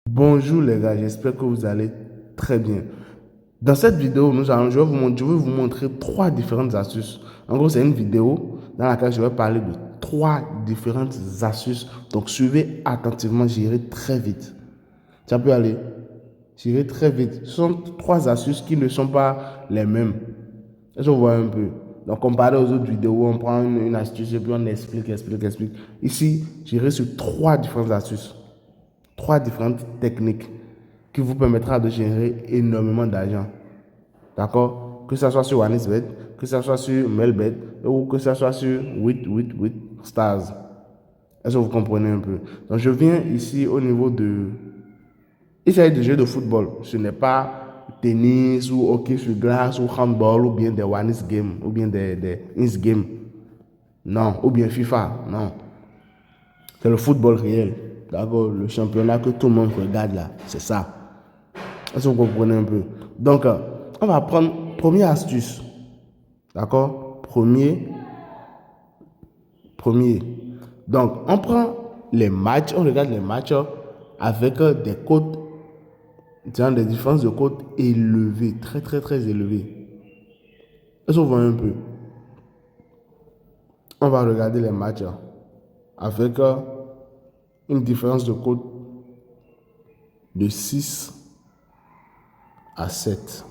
Bonjour les gars, j'espère que vous allez très bien. Dans cette vidéo, je vais vous montrer trois différentes astuces. En gros, c'est une vidéo dans laquelle je vais parler de trois différentes astuces. Donc, suivez attentivement, j'irai très vite. Ça peut aller. J'irai très vite. Ce sont trois astuces qui ne sont pas les mêmes. Est-ce que vous voyez un peu? Donc, comparé aux autres vidéos, on prend une astuce et puis on explique. Ici, j'irai sur trois différentes astuces. Trois différentes techniques qui vous permettra de générer énormément d'argent. D'accord? Que ce soit sur OneXBet, que ce soit sur Melbet ou que ce soit sur 888 Stars. Est-ce que vous comprenez un peu? Donc, je viens ici au niveau de... Il s'agit de jeux de football. Ce n'est pas tennis ou hockey sur glace ou handball ou bien des OneX Games ou bien des Ins Games. Non. Ou bien FIFA. Non. C'est le football réel. D'accord? Le championnat que tout le monde regarde là. C'est ça. Est-ce que vous comprenez un peu? Donc, on va prendre première astuce. D'accord? Premier. Donc, on prend les matchs, on regarde les matchs avec des cotes, des différences de cotes élevées, très élevées. Est-ce que vous voyez un peu? On va regarder les matchs avec une différence de cote de 6 à 7.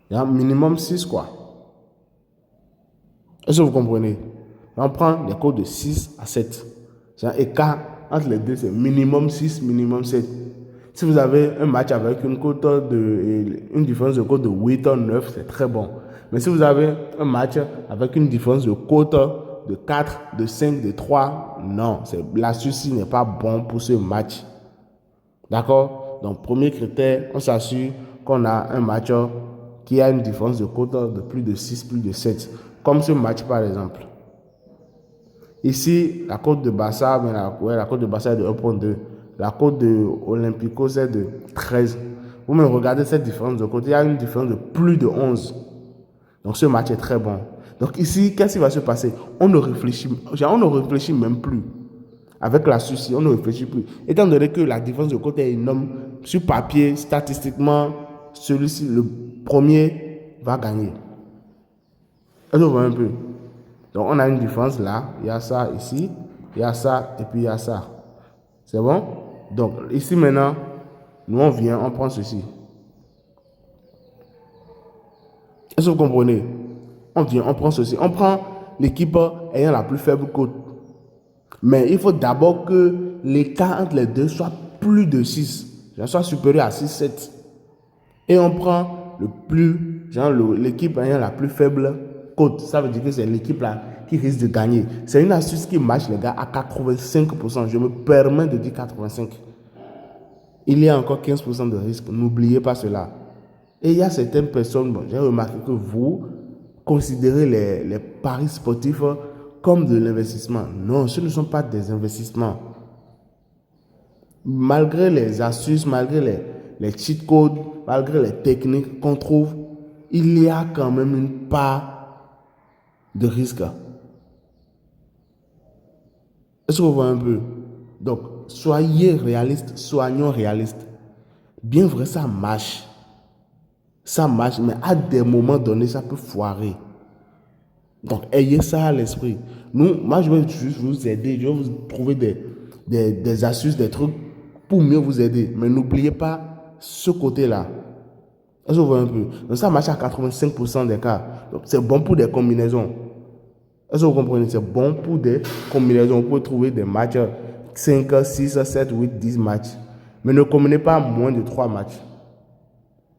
Il y a un minimum 6 quoi. Est-ce que vous comprenez? On prend des codes de 6 à 7. C'est un écart entre les deux, c'est minimum 6, minimum 7. Si vous avez un match avec une différence de cote de 8 ou 9, c'est très bon. Mais si vous avez un match avec une différence de cote de 4, de 5, de 3, non, l'astuce n'est pas bon pour ce match. D'accord? Donc, premier critère, on s'assure qu'on a un match qui a une différence de cote de plus de 6, plus de 7. Comme ce match, par exemple. Ici, la cote de Barça, la cote de Barça est de 1.2. La cote de Olympico, c'est de 13. Vous me regardez cette différence de cote. Il y a une différence de plus de 11. Donc, ce match est très bon. Donc, ici, qu'est-ce qui va se passer? On ne réfléchit même plus. Avec la souci, on ne réfléchit plus. Étant donné que la différence de cote est énorme, sur papier, statistiquement, celui-ci, le premier, va gagner. Est-ce que vous voyez un peu? Donc, on a une différence là. Il y a ça ici, il y a ça, et puis il y a ça. C'est bon? Donc, ici maintenant, nous on vient, on prend ceci. Est-ce que vous comprenez? On vient, on prend ceci. On prend l'équipe ayant la plus faible cote. Mais il faut d'abord que l'écart entre les deux soit plus de 6. Soit supérieur à 6, 7. Et on prend l'équipe ayant la plus faible cote. Ça veut dire que c'est l'équipe là qui risque de gagner. C'est une astuce qui marche, les gars, à 85%. Je me permets de dire 85%. Il y a encore 15% de risque. N'oubliez pas cela. Et il y a certaines personnes, j'ai remarqué que vous considérez les paris sportifs comme de l'investissement. Non, ce ne sont pas des investissements. Malgré les astuces, malgré les cheat codes, malgré les techniques qu'on trouve, il y a quand même une part de risque. Est-ce que vous voyez un peu? Donc, soyez réaliste, soyons réalistes. Bien vrai, ça marche. Ça marche, mais à des moments donnés, ça peut foirer. Donc, ayez ça à l'esprit. Moi, je vais juste vous aider. Je vais vous trouver des astuces, des trucs pour mieux vous aider. Mais n'oubliez pas ce côté-là. Est-ce que vous voyez un peu? Donc, ça marche à 85% des cas. Donc, c'est bon pour des combinaisons. Est-ce que vous comprenez? C'est bon pour des combinaisons. Vous pouvez trouver des matchs 5, 6, 7, 8, 10 matchs. Mais ne combinez pas moins de 3 matchs.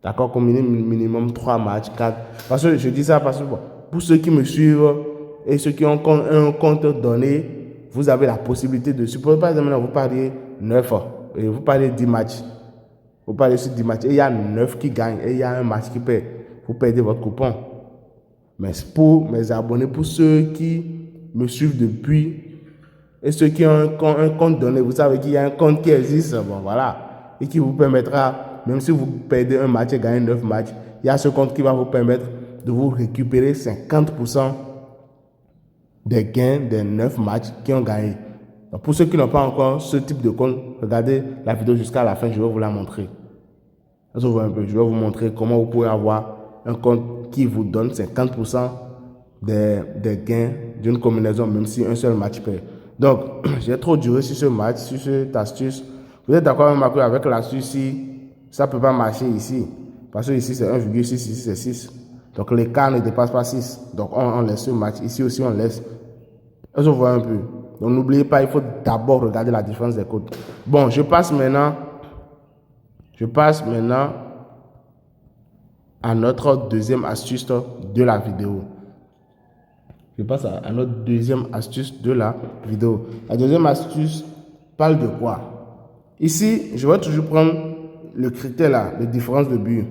D'accord? Combinez minimum 3 matchs, 4. Parce que je dis ça parce que pour ceux qui me suivent et ceux qui ont un compte donné, vous avez la possibilité de supposer, par exemple, vous pariez 9 et vous pariez 10 matchs. Vous pariez sur 10 matchs et il y a 9 qui gagnent et il y a un match qui perd. Vous perdez votre coupon. Mais pour mes abonnés, pour ceux qui me suivent depuis et ceux qui ont un compte donné, vous savez qu'il y a un compte qui existe, bon voilà, et qui vous permettra, même si vous perdez un match et gagnez 9 matchs, il y a ce compte qui va vous permettre de vous récupérer 50% des gains des 9 matchs qui ont gagné. Donc, pour ceux qui n'ont pas encore ce type de compte, regardez la vidéo jusqu'à la fin, je vais vous la montrer. Je vais vous montrer comment vous pouvez avoir un compte qui vous donne 50% des gains d'une combinaison, même si un seul match paie. Donc, j'ai trop duré sur ce match, sur cette astuce. Vous êtes d'accord avec l'astuce ici, ça ne peut pas marcher ici. Parce que ici, c'est 1,6, ici, c'est 6. Donc, l'écart ne dépasse pas 6. Donc, on laisse ce match. Ici aussi, on laisse. Est-ce que vous voyez un peu? Donc, n'oubliez pas, il faut d'abord regarder la différence des codes. Bon, je passe maintenant à notre deuxième astuce de la vidéo. Je passe à notre deuxième astuce de la vidéo. La deuxième astuce parle de quoi? Ici, je vais toujours prendre le critère là, de différence de but.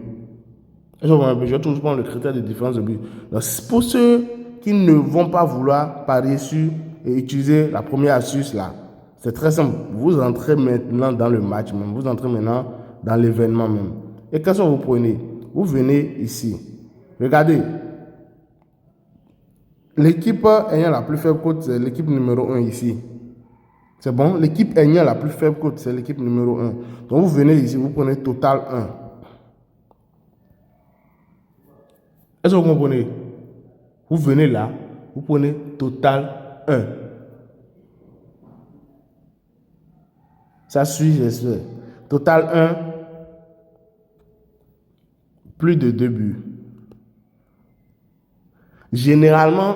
Je vais toujours prendre le critère de différence de but. Donc, pour ceux qui ne vont pas vouloir parier sur et utiliser la première astuce là, c'est très simple. Vous entrez maintenant dans le match même. Vous entrez maintenant dans l'événement même. Et qu'est-ce que vous prenez? Vous venez ici. Regardez. L'équipe ayant la plus faible cote, c'est l'équipe numéro 1 ici. C'est bon? L'équipe ayant la plus faible cote, c'est l'équipe numéro 1. Donc, vous venez ici, vous prenez total 1. Est-ce que vous comprenez? Vous venez là, vous prenez total 1. Ça suit, j'espère. Total 1, plus de 2 buts. Généralement,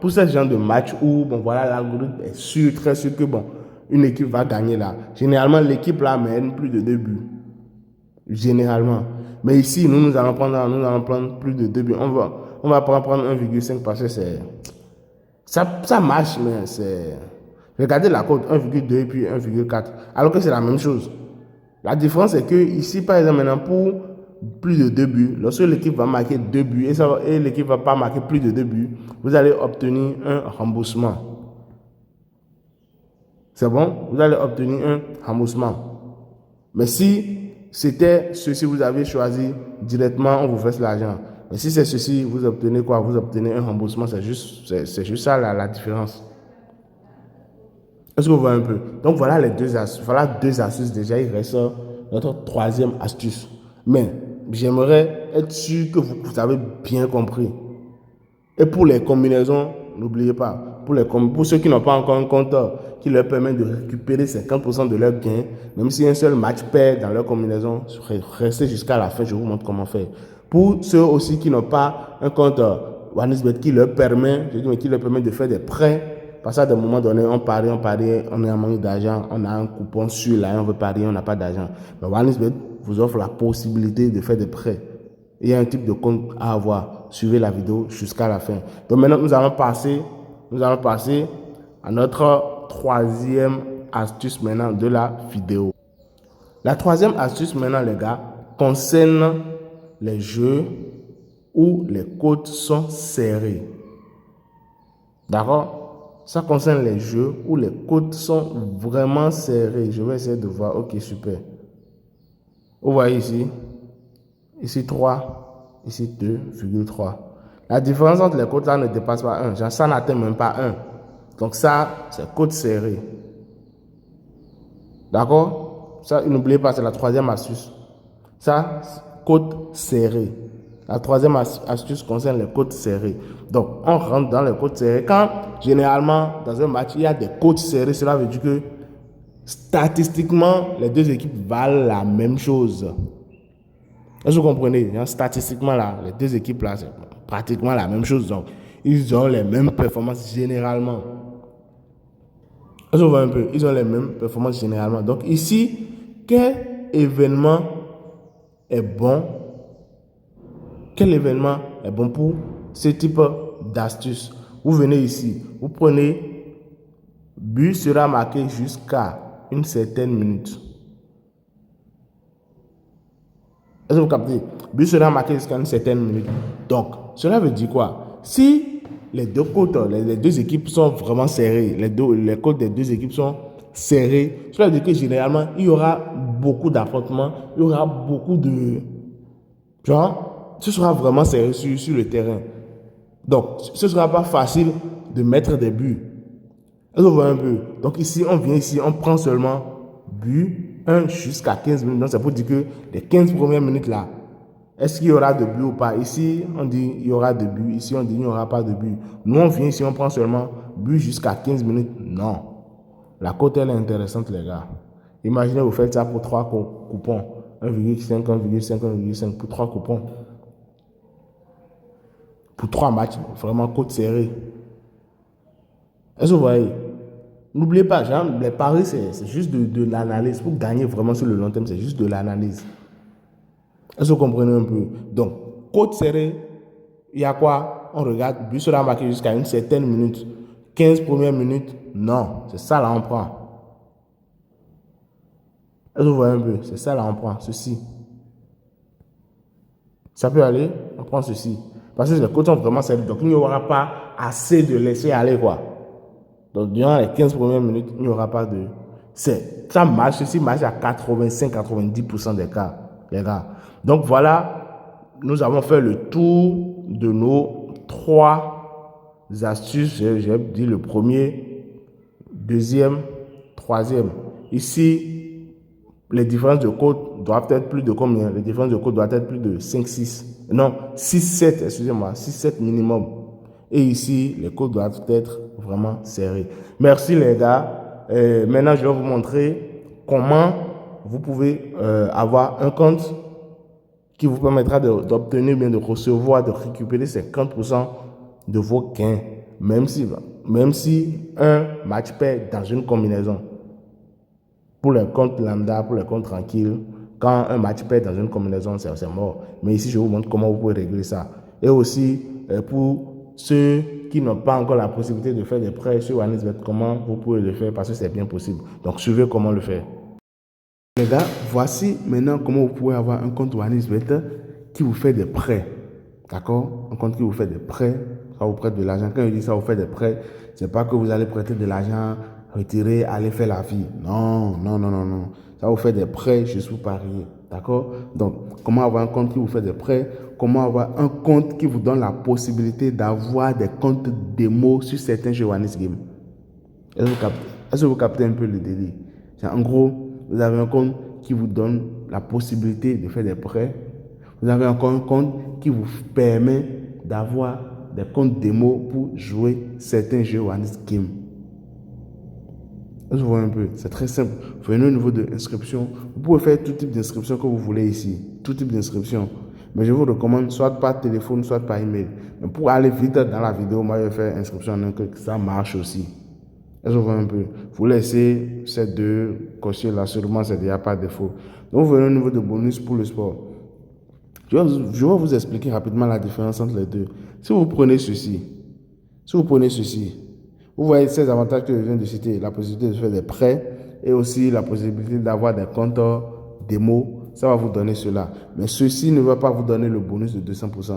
pour ce genre de match où, bon, voilà, l'algorithme est sûr, très sûr que, bon, une équipe va gagner là. Généralement, l'équipe là mène plus de 2 buts. Généralement. Mais ici, nous allons prendre plus de 2 buts. On va prendre 1,5 parce que ça marche, mais c'est... Regardez la cote 1,2 et puis 1,4. Alors que c'est la même chose. La différence est que ici, par exemple, maintenant, pour plus de 2 buts, lorsque l'équipe va marquer 2 buts et l'équipe ne va pas marquer plus de 2 buts, vous allez obtenir un remboursement. C'est bon? Vous allez obtenir un remboursement. Mais si c'était ceci, vous avez choisi directement, on vous verse l'argent. Mais si c'est ceci, vous obtenez quoi? Vous obtenez un remboursement. C'est juste ça la différence. Est-ce que vous voyez un peu? Donc voilà les deux astuces. Voilà deux astuces déjà. Il reste notre troisième astuce. Mais j'aimerais être sûr que vous avez bien compris. Et pour les combinaisons, n'oubliez pas. Pour ceux qui n'ont pas encore un compte qui leur permet de récupérer 50% de leurs gains, même si un seul match perd dans leur combinaison, restez jusqu'à la fin, je vous montre comment faire. Pour ceux aussi qui n'ont pas un compte OneXBet qui leur permet de faire des prêts, parce qu'à des moments donnés, on parie, on est en manque d'argent, on a un coupon sur là, on veut parier, on n'a pas d'argent. Mais OneXBet vous offre la possibilité de faire des prêts. Il y a un type de compte à avoir. Suivez la vidéo jusqu'à la fin. Donc maintenant, nous allons passer à notre troisième astuce maintenant de la vidéo. La troisième astuce maintenant, les gars, concerne les jeux où les cotes sont serrées. D'accord? Ça concerne les jeux où les cotes sont vraiment serrées. Je vais essayer de voir. Ok, super. Vous voyez ici 3, ici 2,3. La différence entre les cotes là ne dépasse pas 1. Ça n'atteint même pas 1. Donc ça, c'est cote serrée. D'accord? Ça, n'oubliez pas, c'est la troisième astuce. Ça, cote serrée. La troisième astuce concerne les cotes serrées. Donc, on rentre dans les cotes serrées. Quand, généralement, dans un match, il y a des cotes serrées, cela veut dire que statistiquement, les deux équipes valent la même chose. Est-ce que vous comprenez? Statistiquement, là, les deux équipes, là, c'est pratiquement la même chose. Donc, ils ont les mêmes performances généralement. Est-ce que vous voyez un peu? Ils ont les mêmes performances généralement. Donc, ici, quel événement est bon? Quel événement est bon pour ce type d'astuce? Vous venez ici, vous prenez but sera marqué jusqu'à une certaine minute. Est-ce que vous captez? But sera marqué jusqu'à une certaine minute. Donc, cela veut dire quoi? Si les deux côtes, les deux équipes sont vraiment serrées, les côtes des deux équipes sont serrées, cela veut dire que généralement, il y aura beaucoup d'affrontements, il y aura beaucoup de... Genre, ce sera vraiment serré sur le terrain. Donc, ce ne sera pas facile de mettre des buts. Est-ce que vous voyez un peu? Donc ici, on vient ici, on prend seulement but 1 jusqu'à 15 minutes. Donc c'est pour dire que les 15 premières minutes là, est-ce qu'il y aura de but ou pas? Ici, on dit il y aura de but. Ici, on dit il n'y aura pas de but. Nous, on vient ici, on prend seulement but jusqu'à 15 minutes. Non. La cote, elle est intéressante, les gars. Imaginez, vous faites ça pour 3 coupons. 1,5, 1,5, 1,5 pour 3 coupons. Pour 3 matchs, vraiment cote serrée. Est-ce que vous voyez? N'oubliez pas, genre, les paris, c'est juste de l'analyse. Pour gagner vraiment sur le long terme, c'est juste de l'analyse. Est-ce que vous comprenez un peu? Donc, côte serrée, il y a quoi? On regarde, but sera marqué jusqu'à une certaine minute. 15 premières minutes, non. C'est ça là, on prend. Est-ce que vous voyez un peu? C'est ça là, on prend. Ceci. Ça peut aller, on prend ceci. Parce que les côtes sont vraiment serrées. Donc, il n'y aura pas assez de laisser aller, quoi. Donc, durant les 15 premières minutes, il n'y aura pas de... Ça marche, ceci marche à 85-90% des cas, les gars. Donc, voilà, nous avons fait le tour de nos 3 astuces. J'ai dit le premier, deuxième, troisième. Ici, les différences de code doivent être plus de combien? Les différences de code doivent être plus de 5, 6. Non, 6, 7, excusez-moi, 6, 7 minimum. Et ici, les codes doivent être vraiment serrés. Merci les gars. Maintenant, je vais vous montrer comment vous pouvez avoir un compte qui vous permettra d'obtenir, bien de recevoir, de récupérer 50% de vos gains, même si un match perd dans une combinaison. Pour les comptes lambda, pour les comptes tranquilles, quand un match perd dans une combinaison, c'est mort. Mais ici, je vous montre comment vous pouvez régler ça. Et aussi, pour ceux qui n'ont pas encore la possibilité de faire des prêts sur OneXBet, comment vous pouvez le faire parce que c'est bien possible. Donc, suivez comment le faire. Les gars, voici maintenant comment vous pouvez avoir un compte OneXBet qui vous fait des prêts. D'accord? Un compte qui vous fait des prêts, ça vous prête de l'argent. Quand je dis ça vous fait des prêts, c'est pas que vous allez prêter de l'argent, retirer, aller faire la vie. Non, non, non, non, non. Ça vous fait des prêts juste pour parier. D'accord? Donc, comment avoir un compte qui vous fait des prêts? Comment avoir un compte qui vous donne la possibilité d'avoir des comptes démo sur certains jeux One Game? Est-ce que vous captez un peu le délire? En gros, vous avez un compte qui vous donne la possibilité de faire des prêts. Vous avez encore un compte qui vous permet d'avoir des comptes démo pour jouer certains jeux One Game. Vous voyez un peu, c'est très simple. Venez au niveau de l'inscription. Vous pouvez faire tout type d'inscription que vous voulez ici. Tout type d'inscription. Mais je vous recommande soit par téléphone, soit par email. Mais pour aller vite dans la vidéo, moi je vais faire inscription en un clic. Ça marche aussi. Est-ce que vous voyez un peu? Vous laissez ces deux cocher là seulement, c'est déjà pas défaut. Donc vous venez au niveau de bonus pour le sport. Je vais vous expliquer rapidement la différence entre les deux. Si vous prenez ceci, vous voyez ces avantages que je viens de citer, la possibilité de faire des prêts et aussi la possibilité d'avoir des comptes démo, ça va vous donner cela. Mais ceci ne va pas vous donner le bonus de 200%.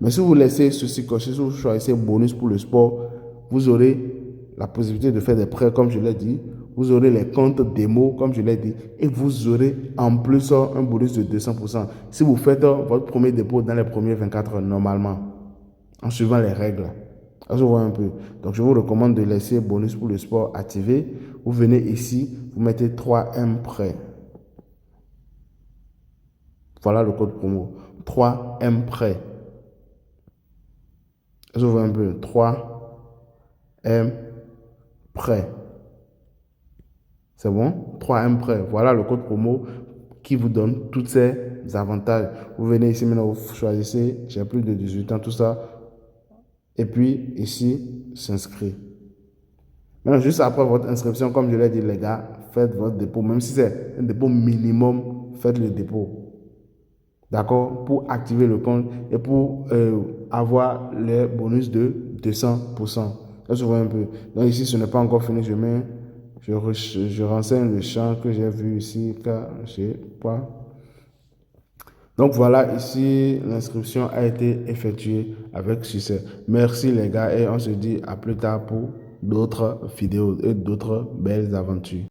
Mais si vous laissez ceci cocher, si vous choisissez bonus pour le sport, vous aurez la possibilité de faire des prêts, comme je l'ai dit. Vous aurez les comptes démo, comme je l'ai dit. Et vous aurez en plus un bonus de 200%. Si vous faites votre premier dépôt dans les premiers 24 heures, normalement, en suivant les règles. Je vois un peu. Donc, je vous recommande de laisser bonus pour le sport activé. Vous venez ici, vous mettez 3M prêt. Voilà le code promo. 3M prêt. Je vois un peu. 3M prêt. C'est bon? 3M prêt. Voilà le code promo qui vous donne tous ces avantages. Vous venez ici maintenant, vous choisissez, j'ai plus de 18 ans, tout ça. Et puis ici, s'inscrit. Maintenant, juste après votre inscription, comme je l'ai dit, les gars, faites votre dépôt. Même si c'est un dépôt minimum, faites le dépôt. D'accord? Pour activer le compte et pour avoir les bonus de 200%. Là, je vois un peu. Donc ici, ce n'est pas encore fini. Je renseigne le champ que j'ai vu ici, car je sais pas. Donc voilà, ici, l'inscription a été effectuée avec succès. Merci les gars et on se dit à plus tard pour d'autres vidéos et d'autres belles aventures.